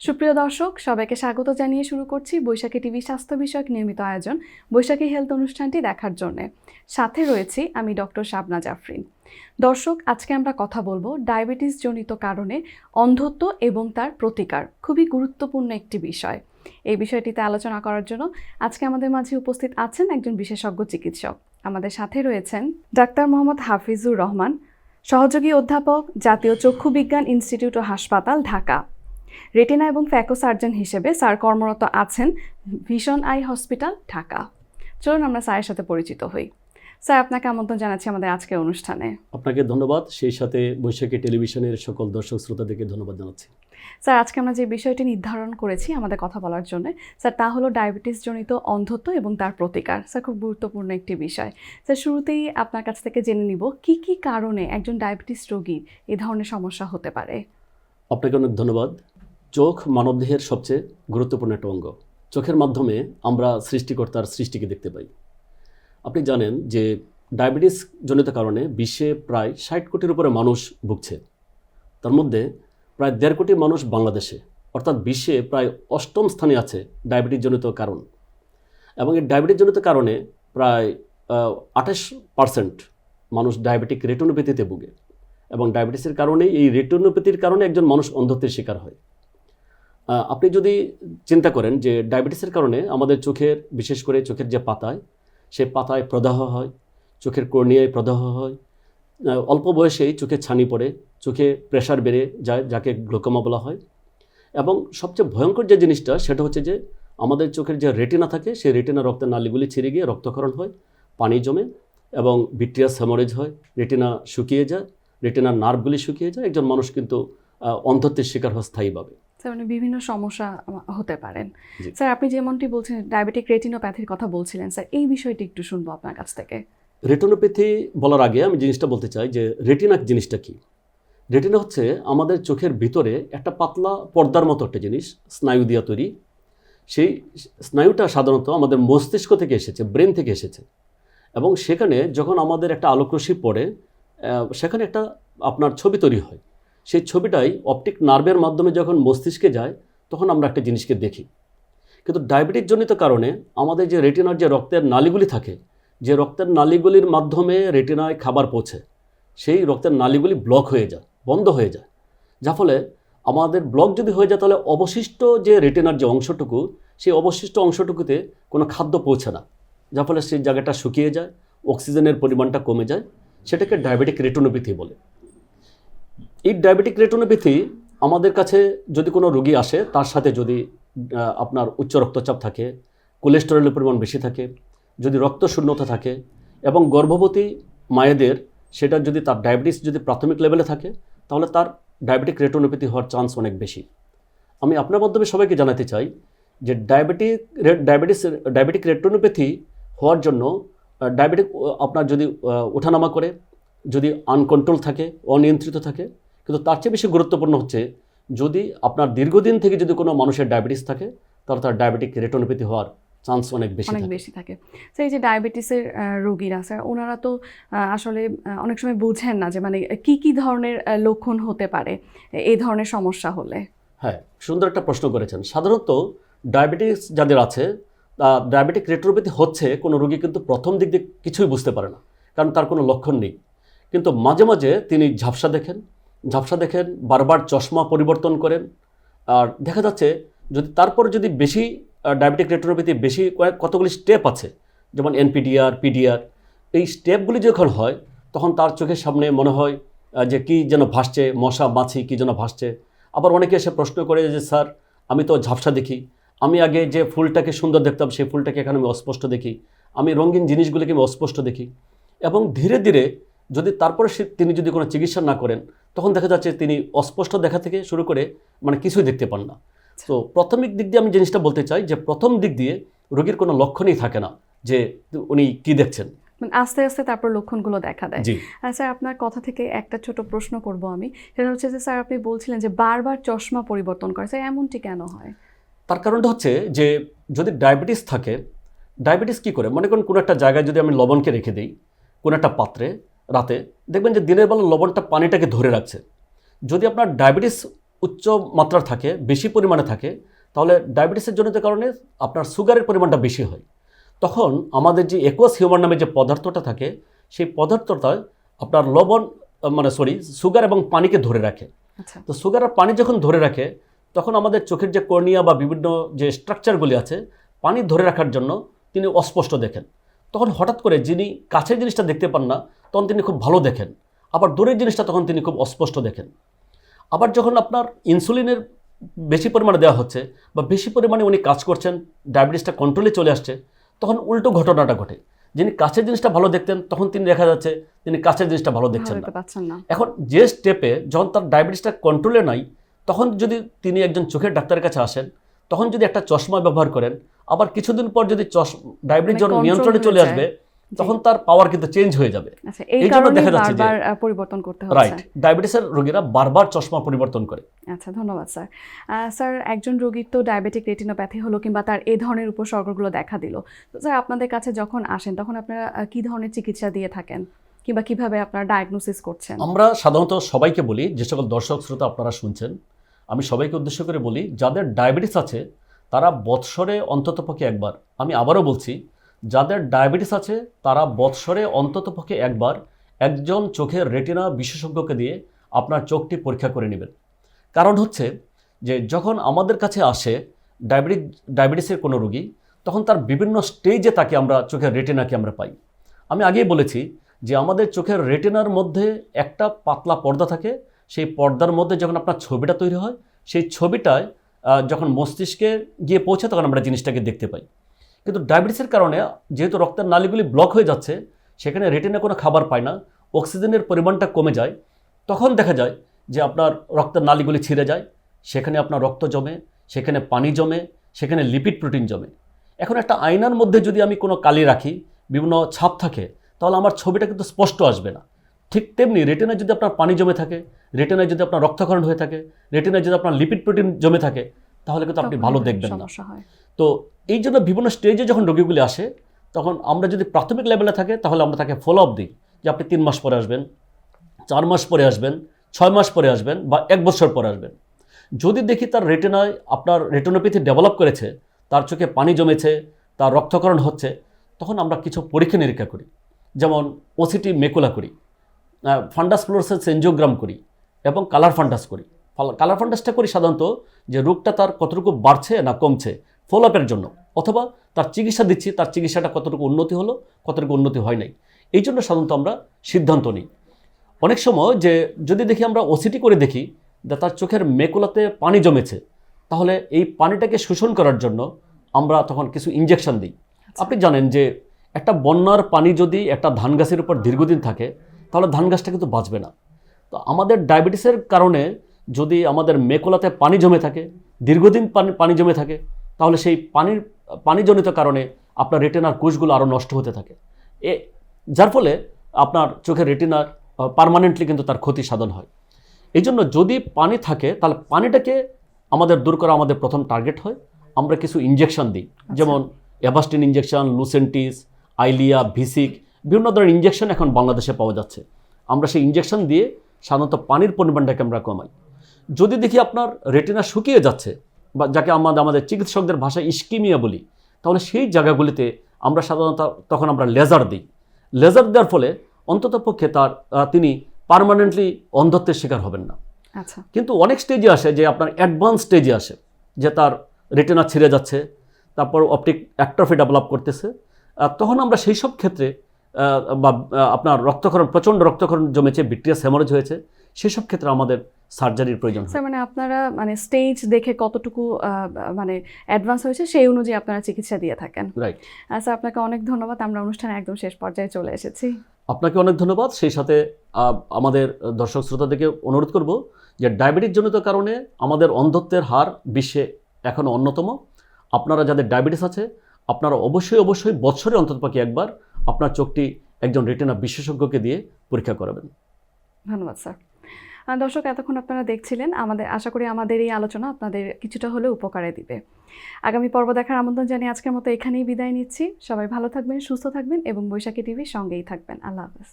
সুপ্রিয় দর্শক, সবাইকে স্বাগত জানিয়ে শুরু করছি বৈশাখী টিভি স্বাস্থ্য বিষয়ক নিয়মিত আয়োজন বৈশাখী হেলথ অনুষ্ঠানটি দেখার জন্য। সাথে রয়েছি আমি ডক্টর শাবনা জাফরিন। দর্শক, আজকে আমরা কথা বলবো ডায়াবেটিস জনিত কারণে অন্ধত্ব এবং তার প্রতিকার, খুবই গুরুত্বপূর্ণ একটি বিষয়। এই বিষয়টিতে আলোচনা করার জন্য আজকে আমাদের মাঝে উপস্থিত আছেন একজন বিশেষজ্ঞ চিকিৎসক। আমাদের সাথে রয়েছেন ডাক্তার মোহাম্মদ হাফিজুর রহমান, সহযোগী অধ্যাপক, জাতীয় চক্ষু বিজ্ঞান ইনস্টিটিউট ও হাসপাতাল, ঢাকা। রেটিনা এবং ফ্যাকো সার্জন হিসেবে স্যার কর্মরত আছেন ভিশন আই হসপিটাল, ঢাকা। চলুন আমরা স্যারের সাথে পরিচিত হই। স্যার, আপনাকে আমন্ত্রণ জানাচ্ছি আমাদের আজকের অনুষ্ঠানে। আপনাকে ধন্যবাদ, সেই সাথে বৈশাখী টেলিভিশনের সকল দর্শক শ্রোতাদেরকে ধন্যবাদ জানাচ্ছি। স্যার, আজকে আমরা যে বিষয়টি নির্ধারণ করেছি আমাদের কথা বলার জন্য, স্যার, তা হলো ডায়াবেটিস জনিত অন্ধত্ব এবং তার প্রতিকার। স্যার, খুব গুরুত্বপূর্ণ একটি বিষয়। স্যার, শুরুতেই আপনার কাছ থেকে জেনে নিব কি কি কারণে একজন ডায়াবেটিস রোগীর এই ধরনের সমস্যা হতে পারে। আপনাকে অনেক ধন্যবাদ। চোখ মানবদেহের সবচেয়ে গুরুত্বপূর্ণ একটা অঙ্গ। চোখের মাধ্যমে আমরা সৃষ্টিকর্তার সৃষ্টিকে দেখতে পাই। আপনি জানেন যে ডায়াবেটিস জনিত কারণে বিশ্বে প্রায় 60 কোটির উপরে মানুষ ভুগছে। তার মধ্যে প্রায় 1.5 কোটি মানুষ বাংলাদেশে, অর্থাৎ বিশ্বে প্রায় 8ম স্থানে আছে ডায়াবেটিস জনিত কারণ। এবং এই ডায়াবেটিস জনিত কারণে প্রায় 28% মানুষ ডায়াবেটিক রেটিনোপ্যাথিতে ভুগে। এবং ডায়াবেটিসের কারণে, এই রেটিনোপ্যাথির কারণে একজন মানুষ অন্ধত্বের শিকার হয়। আপনি যদি চিন্তা করেন যে ডায়াবেটিসের কারণে আমাদের চোখের, বিশেষ করে চোখের যে পাতায়, সে পাতায় প্রদাহ হয়, চোখের কর্নিয়ায় প্রদাহ হয়, অল্প বয়সেই চোখে ছানি পড়ে, চোখে প্রেশার বেড়ে যায়, যাকে গ্লোকোমা বলা হয়। এবং সবচেয়ে ভয়ঙ্কর যে জিনিসটা, সেটা হচ্ছে যে আমাদের চোখের যে রেটিনা থাকে, সেই রেটিনা রক্তের নালীগুলি ছিঁড়ে গিয়ে রক্তক্ষরণ হয়, পানি জমে এবং ভিট্রিয়াস হেমোরেজ হয়, রেটিনা শুকিয়ে যায়, রেটিনার নার্ভগুলি শুকিয়ে যায়। একজন মানুষ কিন্তু অন্ধত্বের শিকার হয় স্থায়ীভাবে। স্যার, মানে বিভিন্ন সমস্যা হতে পারেন। স্যার, আপনি যেমনটি বলছেন ডায়াবেটিক রেটিনোপ্যাথির কথা বলছিলেন, স্যার এই বিষয়টি একটু শুনবো আপনার কাছ থেকে। রেটিনোপ্যাথি বলার আগে আমি জিনিসটা বলতে চাই যে রেটিনা জিনিসটা কি। রেটিনা হচ্ছে আমাদের চোখের ভিতরে একটা পাতলা পর্দার মতো একটা জিনিস, স্নায়ু দিয়ে তৈরি। সেই স্নায়ুটা সাধারণত আমাদের মস্তিষ্ক থেকে এসেছে, ব্রেন থেকে এসেছে। এবং সেখানে যখন আমাদের একটা আলোকরশ্মি পড়ে, সেখানে একটা আপনার ছবি তৈরি হয়। সেই ছবিটাই অপটিক নার্ভের মাধ্যমে যখন মস্তিষ্কে যায়, তখন আমরা একটা জিনিসকে দেখি। কিন্তু ডায়াবেটিস জনিত কারণে আমাদের যে রেটিনার যে রক্তের নালীগুলি থাকে, যে রক্তের নালীগুলির মাধ্যমে রেটিনায় খাবার পৌঁছে, সেই রক্তের নালীগুলি ব্লক হয়ে যায়, বন্ধ হয়ে যায়। যার ফলে আমাদের ব্লক যদি হয়ে যায়, তাহলে অবশিষ্ট যে রেটিনার যে অংশটুকু, সেই অবশিষ্ট অংশটুকুতে কোনো খাদ্য পৌঁছে না। যার ফলে সেই জায়গাটা শুকিয়ে যায়, অক্সিজেনের পরিমাণটা কমে যায়। সেটাকে ডায়াবেটিক রেটিনোপ্যাথি বলে। এই ডায়াবেটিক রেটিনোপ্যাথি আমাদের কাছে যদি কোনো রোগী আসে, তার সাথে যদি আপনার উচ্চ রক্তচাপ থাকে, কোলেস্টেরলের পরিমাণ বেশি থাকে, যদি রক্তশূন্যতা থাকে এবং গর্ভবতী মায়েদের সেটা যদি তার ডায়াবেটিস যদি প্রাথমিক লেভেলে থাকে, তাহলে তার ডায়াবেটিক রেটিনোপ্যাথি হওয়ার চান্স অনেক বেশি। আমি আপনার মাধ্যমে সবাইকে জানাতে চাই যে ডায়াবেটিক রেটিনোপ্যাথি হওয়ার জন্য আপনার যদি ওঠানামা করে, যদি আনকন্ট্রোল থাকে, অনিয়ন্ত্রিত থাকে, কিন্তু তার চেয়ে বেশি গুরুত্বপূর্ণ হচ্ছে যদি আপনার দীর্ঘদিন থেকে যদি কোনো মানুষের ডায়াবেটিস থাকে, তাহলে তার ডায়াবেটিক রেটিনোপ্যাথি হওয়ার চান্স অনেক বেশি থাকে। স্যার, এই যে ডায়াবেটিসের রোগীরা, স্যার ওনারা তো আসলে অনেক সময় বুঝেন না যে মানে কি ধরনের লক্ষণ হতে পারে এই ধরনের সমস্যা হলে। হ্যাঁ, সুন্দর একটা প্রশ্ন করেছেন। সাধারণত ডায়াবেটিস যাদের আছে, ডায়াবেটিক রেটিনোপ্যাথি হচ্ছে কোনো রোগী কিন্তু প্রথম দিক দিয়ে কিছুই বুঝতে পারে না, কারণ তার কোনো লক্ষণ নেই। কিন্তু মাঝে মাঝে তিনি ঝাপসা দেখেন, বারবার চশমা পরিবর্তন করেন। আর দেখা যাচ্ছে যদি বেশি ডায়াবেটিক রেটিনোপ্যাথি বেশি কতগুলি স্টেপ আছে, যেমন এনপিডিআর, পিডিআর, এই স্টেপগুলি যখন হয়, তখন তার চোখের সামনে মনে হয় যে কি যেন ভাসছে, মশা মাছি কি যেন ভাসছে। আবার অনেকে এসে প্রশ্ন করে যে স্যার, আমি তো ঝাপসা দেখি, আমি আগে যে ফুলটাকে সুন্দর দেখতাম সেই ফুলটাকে এখন আমি অস্পষ্ট দেখি, আমি রঙিন জিনিসগুলিকে আমি অস্পষ্ট দেখি। এবং ধীরে ধীরে তারপরে তিনি যদি কোনো চিকিৎসা না করেন, তখন দেখা যাচ্ছে তিনি অস্পষ্ট দেখা থেকে শুরু করে মানে কিছুই দেখতে পান না। তো প্রাথমিক দিক দিয়ে আমি জিনিসটা বলতে চাই যে প্রথম দিক দিয়ে রোগীর কোনো লক্ষণই থাকে না যে উনি কি দেখছেন, আস্তে আস্তে তারপর লক্ষণগুলো দেখা দেয়। স্যার, আপনার কথা থেকে একটা ছোট প্রশ্ন করব আমি, সেটা হচ্ছে যে স্যার আপনি বলছিলেন যে বারবার চশমা পরিবর্তন করে, স্যার এমনটি কেন হয়? তার কারণটা হচ্ছে যে যদি ডায়াবেটিস থাকে, ডায়াবেটিস কী করে, মনে করুন কোনো একটা জায়গায় যদি আমি লবণকে রেখে দিই কোনো একটা পাত্রে, রাতে দেখবেন যে দিনের বেলা লবণটা পানিটাকে ধরে রাখছে। যদি আপনার ডায়াবেটিস উচ্চ মাত্রার থাকে, বেশি পরিমাণে থাকে, তাহলে ডায়াবেটিসের জনিত কারণে আপনার সুগারের পরিমাণটা বেশি হয়। তখন আমাদের যে অ্যাকুয়াস হিউমার নামে যে পদার্থটা থাকে, সেই পদার্থটা আপনার সুগার এবং পানিকে ধরে রাখে। আচ্ছা। তো সুগার আর পানি যখন ধরে রাখে, তখন আমাদের চোখের যে কর্নিয়া বা বিভিন্ন যে স্ট্রাকচারগুলি আছে, পানি ধরে রাখার জন্য তিনি অস্পষ্ট দেখেন। তখন হঠাৎ করে যিনি কাছের জিনিসটা দেখতে পান না, তখন তিনি খুব ভালো দেখেন। আবার দূরের জিনিসটা তখন তিনি খুব অস্পষ্ট দেখেন। আবার যখন আপনার ইনসুলিনের বেশি পরিমাণে দেওয়া হচ্ছে বা বেশি পরিমাণে উনি কাজ করছেন, ডায়াবেটিসটা কন্ট্রোলে চলে আসছে, তখন উল্টো ঘটনাটা ঘটে। যিনি কাছের জিনিসটা ভালো দেখতেন, তখন তিনি দেখা যাচ্ছে তিনি কাছের জিনিসটা ভালো দেখছেন না। এখন যে স্টেপে যখন তার ডায়াবেটিসটা কন্ট্রোলে নাই, তখন যদি তিনি একজন চোখের ডাক্তারের কাছে আসেন, তখন যদি একটা চশমা ব্যবহার করেন, আবার কিছুদিন পর যদি ডায়াবেটিস যখন নিয়ন্ত্রণে চলে আসবে, তখন তার পাওয়ার কিন্তু চেঞ্জ হয়ে যাবে। এই জন্য দেখা যাচ্ছে যে পরিবর্তন করতে হচ্ছে। রাইট, ডায়াবেটিসের রোগীরা বারবার চশমা পরিবর্তন করে। আচ্ছা, ধন্যবাদ স্যার। স্যার, একজন রোগীর তো ডায়াবেটিক রেটিনোপ্যাথি হলো কিংবা তার এই ধরনের উপসর্গগুলো দেখা দিল, তো স্যার আপনাদের কাছে যখন আসেন তখন আপনারা কি ধরনের চিকিৎসা দিয়ে থাকেন কিংবা কিভাবে আপনারা ডায়াগনোসিস করছেন? আমরা সাধারণত সবাইকে বলি, যে সকল দর্শক শ্রোতা আপনারা শুনছেন, আমি সবাইকে উদ্দেশ্য করে বলি, যাদের ডায়াবেটিস আছে তারা বৎসরে অন্ততপক্ষে একবার, আমি আবারও বলছি, যাদের ডায়াবেটিস আছে তারা বৎসরে অন্ততপক্ষে একবার একজন চোখের রেটিনা বিশেষজ্ঞকে দিয়ে আপনার চোখটি পরীক্ষা করে নেবেন। কারণ হচ্ছে যে যখন আমাদের কাছে আসে ডায়াবেটিসের কোনো রোগী, তখন তার বিভিন্ন স্টেজে তাকে আমরা চোখের রেটিনাকে আমরা পাই। আমি আগেই বলেছি যে আমাদের চোখের রেটিনার মধ্যে একটা পাতলা পর্দা থাকে, সেই পর্দার মধ্যে যখন আপনার ছবিটা তৈরি হয়, সেই ছবিটায় যখন মস্তিষ্কে গিয়ে পৌঁছে, তখন আমরা জিনিসটাকে দেখতে পাই। কিন্তু ডায়াবেটিসের কারণে যেহেতু রক্তের নালীগুলি ব্লক হয়ে যাচ্ছে, সেখানে রেটিনা কোনো খাবার পায় না, অক্সিজেনের পরিমাণটা কমে যায়, তখন দেখা যায় যে আপনার রক্তের নালীগুলি ছিঁড়ে যায়, সেখানে আপনার রক্ত জমে, সেখানে পানি জমে, সেখানে লিপিড প্রোটিন জমে। এখন একটা আয়নার মধ্যে যদি আমি কোনো কালি রাখি, বিভিন্ন ছাপ থাকে, তাহলে আমার ছবিটা কিন্তু স্পষ্ট আসবে না। ঠিক তেমনি রেটিনায় যদি আপনার পানি জমে থাকে, রেটিনায় যদি আপনার রক্তক্ষরণ হয়ে থাকে, রেটিনায় যদি আপনার লিপিড প্রোটিন জমে থাকে, তাহলে কিন্তু আপনি ভালো দেখবেন না। তো এই জন্য বিভিন্ন স্টেজে যখন রোগীগুলি আসে, তখন আমরা যদি প্রাথমিক লেভেলে থাকে, তাহলে আমরা তাকে ফলো আপ দিই যে আপনি 3 মাস পরে আসবেন, 4 মাস পরে আসবেন, 6 মাস পরে আসবেন বা 1 বছর পরে আসবেন। যদি দেখি তার রেটিনায় আপনার রেটিনোপ্যাথি ডেভেলপ করেছে, তার চোখে পানি জমেছে, তার রক্তক্ষরণ হচ্ছে, তখন আমরা কিছু পরীক্ষা নিরীক্ষা করি। যেমন ওসিটি মেকুলা করি, ফান্ডাস ফ্লোরোসেন্স এনজিওগ্রাম করি এবং কালার ফান্ডাস করি। কালার ফান্ডাসটা করি সাধারণত যে রোগটা তার কতটুকু বাড়ছে না কমছে ফলো আপের জন্য, অথবা তার চিকিৎসা দিচ্ছি, তার চিকিৎসাটা কতটুকু উন্নতি হলো, কতটুকু উন্নতি হয় নাই, এই জন্য সাধারণত আমরা সিদ্ধান্ত নিই। অনেক সময় যে যদি দেখি আমরা ওসিটি করে দেখি যে তার চোখের মেকুলাতে পানি জমেছে, তাহলে এই পানিটাকে শোষণ করার জন্য আমরা তখন কিছু ইনজেকশন দিই। আপনি জানেন যে একটা বন্যার পানি যদি একটা ধান গাছের উপর দীর্ঘদিন থাকে, তাহলে ধান গাছটা কিন্তু বাঁচবে না। তো আমাদের ডায়াবেটিসের কারণে যদি আমাদের মেকুলাতে পানি জমে থাকে, দীর্ঘদিন পানি জমে থাকে, তাহলে সেই পানিজনিত কারণে আপনার রেটিনার কোষগুলো আরও নষ্ট হতে থাকে, যার ফলে আপনার চোখের রেটিনার পার্মানেন্টলি কিন্তু তার ক্ষতি সাধন হয়। এই জন্য যদি পানি থাকে, তাহলে পানিটাকে আমাদের দূর করা আমাদের প্রথম টার্গেট হয়। আমরা কিছু ইনজেকশন দিই, যেমন অ্যাভাস্টিন ইনজেকশন, লুসেন্টিস, আইলিয়া, ভিসিক, বিভিন্ন ধরনের ইনজেকশন এখন বাংলাদেশে পাওয়া যাচ্ছে। আমরা সেই ইনজেকশন দিয়ে সাধারণত পানির পরিমাণটাকে আমরা কমাই। যদি দেখি আপনার রেটিনা শুকিয়ে যাচ্ছে, বা যাকে আমাদের চিকিৎসকদের ভাষায় ইস্কিমিয়া বলি, তাহলে সেই জায়গাগুলিতে আমরা সাধারণত তখন আমরা লেজার দিই। লেজার দেওয়ার ফলে অন্ততপক্ষে তিনি পার্মানেন্টলি অন্ধত্বের শিকার হবেন না। আচ্ছা। কিন্তু অনেক স্টেজে আসে যে আপনার অ্যাডভান্স স্টেজে আসে যে তার রেটিনা ছিঁড়ে যাচ্ছে, তারপর অপটিক অ্যাট্রফি ডেভেলপ করতেছে, তখন আমরা সেই সব ক্ষেত্রে বা আপনার রক্তক্ষরণ, প্রচণ্ড রক্তক্ষরণ জমেছে, ভিট্রিয়াস হেমোরেজ হয়েছে, সেসব ক্ষেত্রে আমাদের সার্জারির প্রয়োজন হয়। মানে আপনারা স্টেজ দেখে কতটুকু অ্যাডভান্স হয়েছে সেই অনুযায়ী আপনারা চিকিৎসা দিয়ে থাকেন। রাইট। স্যার, আপনাকে অনেক ধন্যবাদ। আমরা অনুষ্ঠানে একদম শেষ পর্যায়ে চলে এসেছি। আপনাকে অনেক ধন্যবাদ। সেই সাথে আমাদের দর্শক শ্রোতাদেরকে অনুরোধ করব যে ডায়াবেটিস জনিত কারণে আমাদের অন্ধত্বের হার বিশ্বে এখনও অন্যতম। আপনারা যাদের ডায়াবেটিস আছে, আপনারা অবশ্যই বছরে অন্ততপক্ষে একবার আপনার চোখটি একজন রেটিনা বিশেষজ্ঞকে দিয়ে পরীক্ষা করাবেন। ধন্যবাদ স্যার। দর্শক, এতক্ষণ আপনারা দেখছিলেন, আশা করি আমাদের এই আলোচনা আপনাদের কিছুটা হলেও উপকারে দিবে। আগামী পর্ব দেখার আমন্ত্রণ জানিয়ে আজকের মতো এখানেই বিদায় নিচ্ছি। সবাই ভালো থাকবেন, সুস্থ থাকবেন এবং বৈশাখী টিভির সঙ্গেই থাকবেন। আল্লাহ হাফেজ।